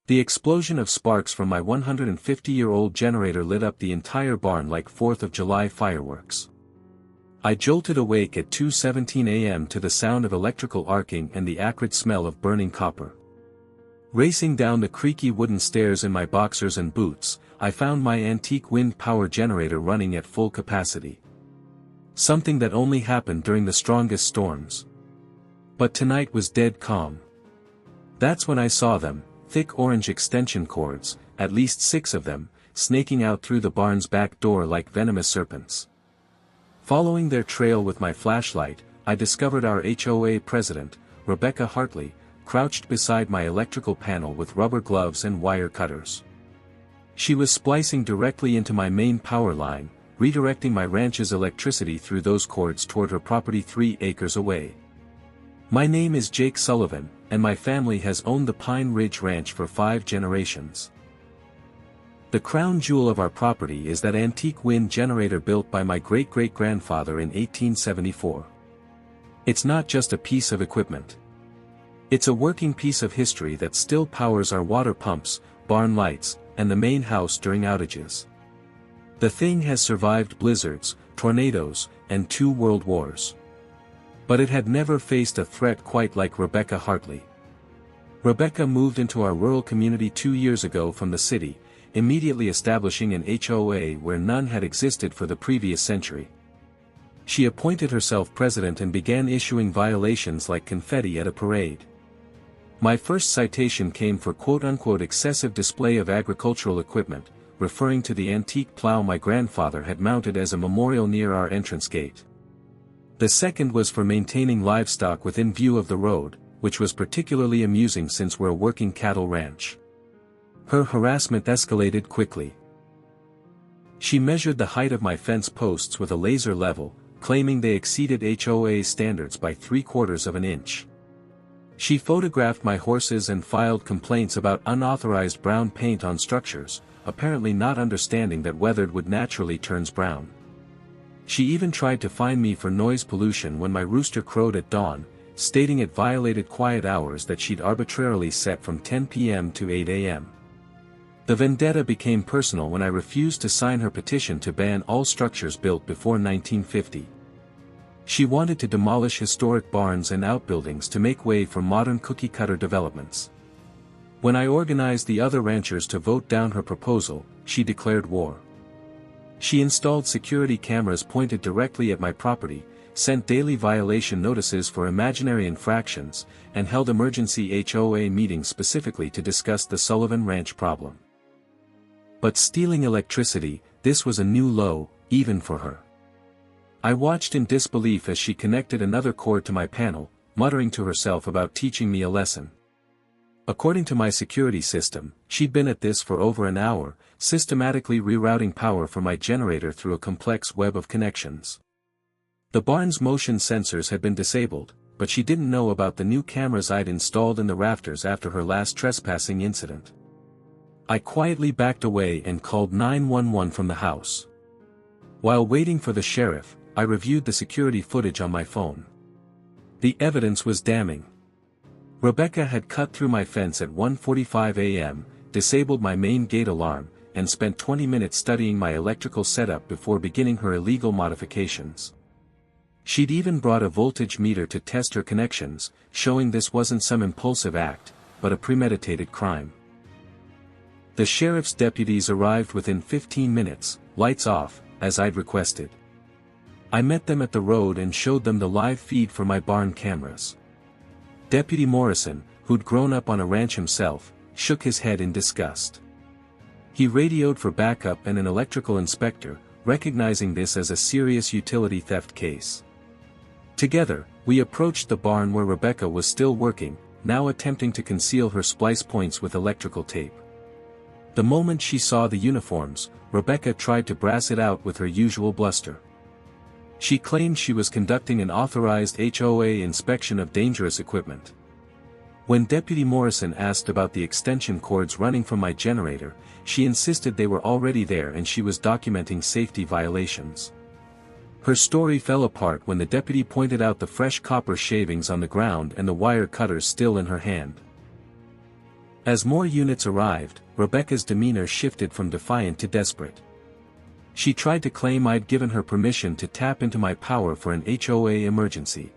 The explosion of sparks from my 150-year-old generator lit up the entire barn like 4th of July fireworks. I jolted awake at 2:17 a.m. to the sound of electrical arcing and the acrid smell of burning copper. Racing down the creaky wooden stairs in my boxers and boots, I found my antique wind power generator running at full capacity. Something that only happened during the strongest storms. But tonight was dead calm. That's when I saw them, thick orange extension cords, at least 6 of them, snaking out through the barn's back door like venomous serpents. Following their trail with my flashlight, I discovered our HOA president, Rebecca Hartley, crouched beside my electrical panel with rubber gloves and wire cutters. She was splicing directly into my main power line, redirecting my ranch's electricity through those cords toward her property 3 acres away. My name is Jake Sullivan, and my family has owned the Pine Ridge Ranch for 5 generations. The crown jewel of our property is that antique wind generator built by my great-great-grandfather in 1874. It's not just a piece of equipment. It's a working piece of history that still powers our water pumps, barn lights, and the main house during outages. The thing has survived blizzards, tornadoes, and 2 world wars. But it had never faced a threat quite like Rebecca Hartley. Rebecca moved into our rural community 2 years ago from the city, immediately establishing an HOA where none had existed for the previous century. She appointed herself president and began issuing violations like confetti at a parade. My first citation came for quote-unquote excessive display of agricultural equipment, referring to the antique plow my grandfather had mounted as a memorial near our entrance gate. The second was for maintaining livestock within view of the road, which was particularly amusing since we're a working cattle ranch. Her harassment escalated quickly. She measured the height of my fence posts with a laser level, claiming they exceeded HOA standards by 3/4 of an inch. She photographed my horses and filed complaints about unauthorized brown paint on structures, apparently not understanding that weathered wood naturally turns brown. She even tried to fine me for noise pollution when my rooster crowed at dawn, stating it violated quiet hours that she'd arbitrarily set from 10 p.m. to 8 a.m. The vendetta became personal when I refused to sign her petition to ban all structures built before 1950. She wanted to demolish historic barns and outbuildings to make way for modern cookie-cutter developments. When I organized the other ranchers to vote down her proposal, she declared war. She installed security cameras pointed directly at my property, sent daily violation notices for imaginary infractions, and held emergency HOA meetings specifically to discuss the Sullivan Ranch problem. But stealing electricity, this was a new low, even for her. I watched in disbelief as she connected another cord to my panel, muttering to herself about teaching me a lesson. According to my security system, she'd been at this for over an hour, systematically rerouting power for my generator through a complex web of connections. The barn's motion sensors had been disabled, but she didn't know about the new cameras I'd installed in the rafters after her last trespassing incident. I quietly backed away and called 911 from the house. While waiting for the sheriff, I reviewed the security footage on my phone. The evidence was damning. Rebecca had cut through my fence at 1:45 a.m., disabled my main gate alarm, and spent 20 minutes studying my electrical setup before beginning her illegal modifications. She'd even brought a voltage meter to test her connections, showing this wasn't some impulsive act, but a premeditated crime. The sheriff's deputies arrived within 15 minutes, lights off, as I'd requested. I met them at the road and showed them the live feed for my barn cameras. Deputy Morrison, who'd grown up on a ranch himself, shook his head in disgust. He radioed for backup and an electrical inspector, recognizing this as a serious utility theft case. Together, we approached the barn where Rebecca was still working, now attempting to conceal her splice points with electrical tape. The moment she saw the uniforms, Rebecca tried to brass it out with her usual bluster. She claimed she was conducting an authorized HOA inspection of dangerous equipment. When Deputy Morrison asked about the extension cords running from my generator, she insisted they were already there and she was documenting safety violations. Her story fell apart when the deputy pointed out the fresh copper shavings on the ground and the wire cutters still in her hand. As more units arrived, Rebecca's demeanor shifted from defiant to desperate. She tried to claim I'd given her permission to tap into my power for an HOA emergency.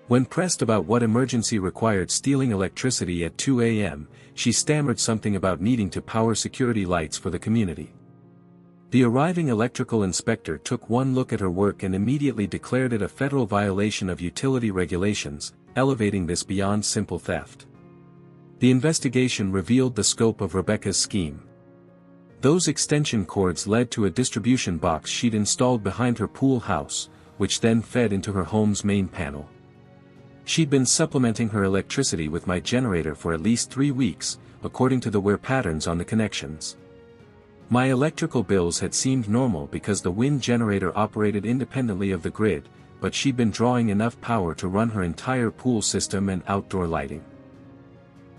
When pressed about what emergency required stealing electricity at 2 a.m., she stammered something about needing to power security lights for the community. The arriving electrical inspector took one look at her work and immediately declared it a federal violation of utility regulations, elevating this beyond simple theft. The investigation revealed the scope of Rebecca's scheme. Those extension cords led to a distribution box she'd installed behind her pool house, which then fed into her home's main panel. She'd been supplementing her electricity with my generator for at least 3 weeks, according to the wear patterns on the connections. My electrical bills had seemed normal because the wind generator operated independently of the grid, but she'd been drawing enough power to run her entire pool system and outdoor lighting.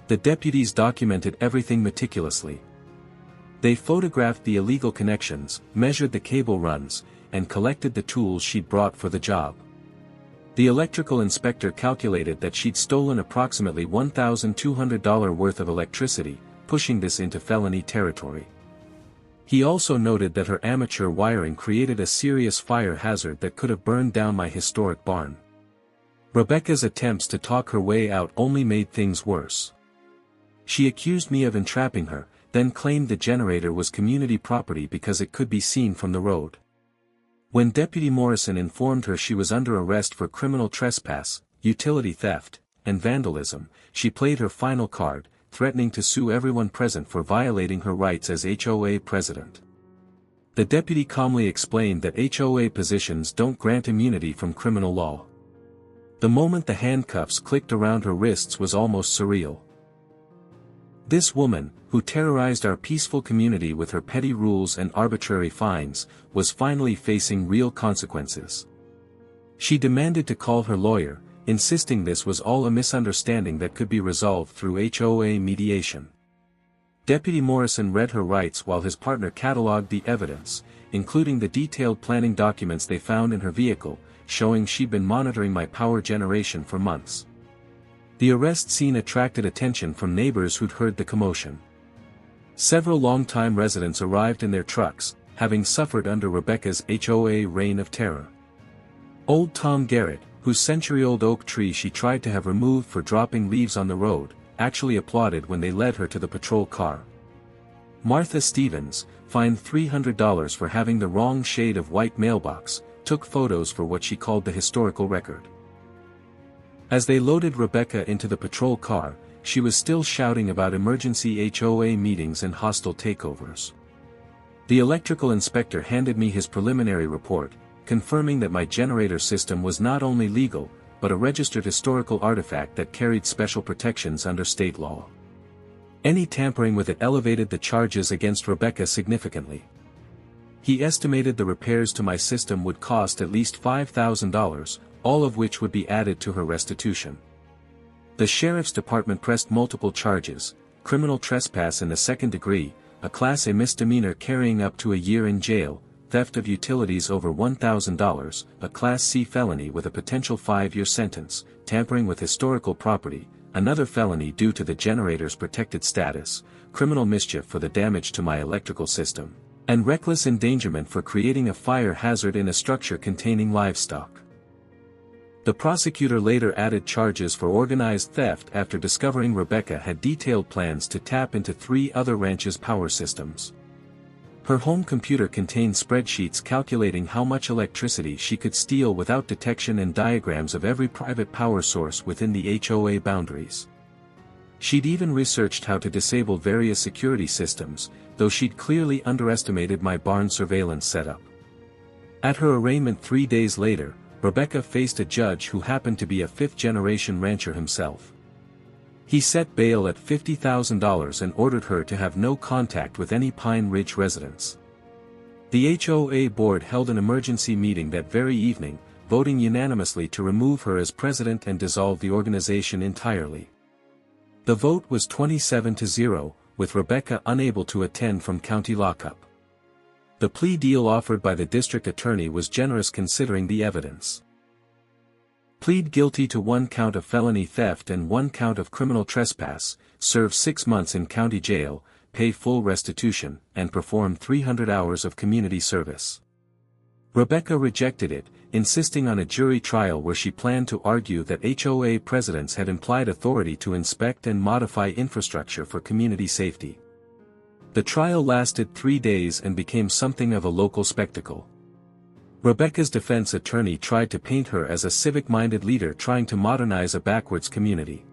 The deputies documented everything meticulously. They photographed the illegal connections, measured the cable runs, and collected the tools she'd brought for the job. The electrical inspector calculated that she'd stolen approximately $1,200 worth of electricity, pushing this into felony territory. He also noted that her amateur wiring created a serious fire hazard that could have burned down my historic barn. Rebecca's attempts to talk her way out only made things worse. She accused me of entrapping her, then claimed the generator was community property because it could be seen from the road. When Deputy Morrison informed her she was under arrest for criminal trespass, utility theft, and vandalism, she played her final card, threatening to sue everyone present for violating her rights as HOA president. The deputy calmly explained that HOA positions don't grant immunity from criminal law. The moment the handcuffs clicked around her wrists was almost surreal. This woman, who terrorized our peaceful community with her petty rules and arbitrary fines, was finally facing real consequences. She demanded to call her lawyer, insisting this was all a misunderstanding that could be resolved through HOA mediation. Deputy Morrison read her rights while his partner catalogued the evidence, including the detailed planning documents they found in her vehicle, showing she'd been monitoring my power generation for months. The arrest scene attracted attention from neighbors who'd heard the commotion. Several longtime residents arrived in their trucks, having suffered under Rebecca's HOA reign of terror. Old Tom Garrett, whose century-old oak tree she tried to have removed for dropping leaves on the road, actually applauded when they led her to the patrol car. Martha Stevens, fined $300 for having the wrong shade of white mailbox, took photos for what she called the historical record. As they loaded Rebecca into the patrol car, she was still shouting about emergency HOA meetings and hostile takeovers. The electrical inspector handed me his preliminary report, confirming that my generator system was not only legal, but a registered historical artifact that carried special protections under state law. Any tampering with it elevated the charges against Rebecca significantly. He estimated the repairs to my system would cost at least $5,000, all of which would be added to her restitution. The sheriff's department pressed multiple charges: criminal trespass in the second degree, a Class A misdemeanor carrying up to a year in jail, theft of utilities over $1,000, a Class C felony with a potential 5-year sentence, tampering with historical property, another felony due to the generator's protected status, criminal mischief for the damage to my electrical system, and reckless endangerment for creating a fire hazard in a structure containing livestock. The prosecutor later added charges for organized theft after discovering Rebecca had detailed plans to tap into 3 other ranches' power systems. Her home computer contained spreadsheets calculating how much electricity she could steal without detection and diagrams of every private power source within the HOA boundaries. She'd even researched how to disable various security systems, though she'd clearly underestimated my barn surveillance setup. At her arraignment 3 days later, Rebecca faced a judge who happened to be a 5th-generation rancher himself. He set bail at $50,000 and ordered her to have no contact with any Pine Ridge residents. The HOA board held an emergency meeting that very evening, voting unanimously to remove her as president and dissolve the organization entirely. The vote was 27-0, with Rebecca unable to attend from county lockup. The plea deal offered by the district attorney was generous considering the evidence. plead guilty to 1 count of felony theft and 1 count of criminal trespass, serve 6 months in county jail, pay full restitution, and perform 300 hours of community service. Rebecca rejected it, insisting on a jury trial where she planned to argue that HOA presidents had implied authority to inspect and modify infrastructure for community safety. The trial lasted 3 days and became something of a local spectacle. Rebecca's defense attorney tried to paint her as a civic-minded leader trying to modernize a backwards community.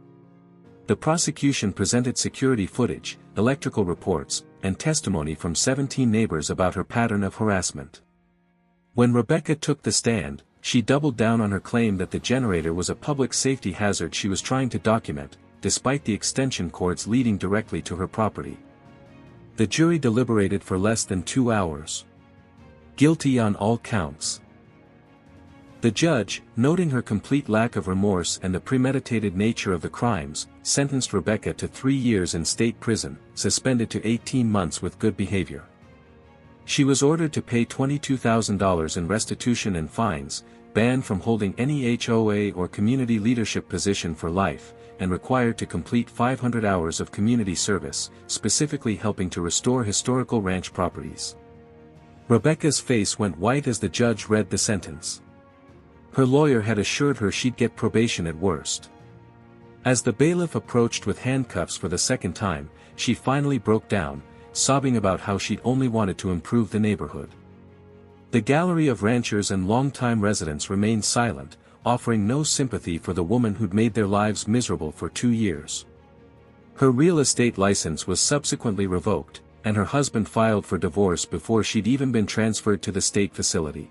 The prosecution presented security footage, electrical reports, and testimony from 17 neighbors about her pattern of harassment. When Rebecca took the stand, she doubled down on her claim that the generator was a public safety hazard she was trying to document, despite the extension cords leading directly to her property. The jury deliberated for less than 2 hours. Guilty on all counts. The judge, noting her complete lack of remorse and the premeditated nature of the crimes, sentenced Rebecca to 3 years in state prison, suspended to 18 months with good behavior. She was ordered to pay $22,000 in restitution and fines, banned from holding any HOA or community leadership position for life, and required to complete 500 hours of community service, specifically helping to restore historical ranch properties. Rebecca's face went white as the judge read the sentence. Her lawyer had assured her she'd get probation at worst. As the bailiff approached with handcuffs for the second time, she finally broke down, sobbing about how she'd only wanted to improve the neighborhood. The gallery of ranchers and longtime residents remained silent, offering no sympathy for the woman who'd made their lives miserable for 2 years. Her real estate license was subsequently revoked, and her husband filed for divorce before she'd even been transferred to the state facility.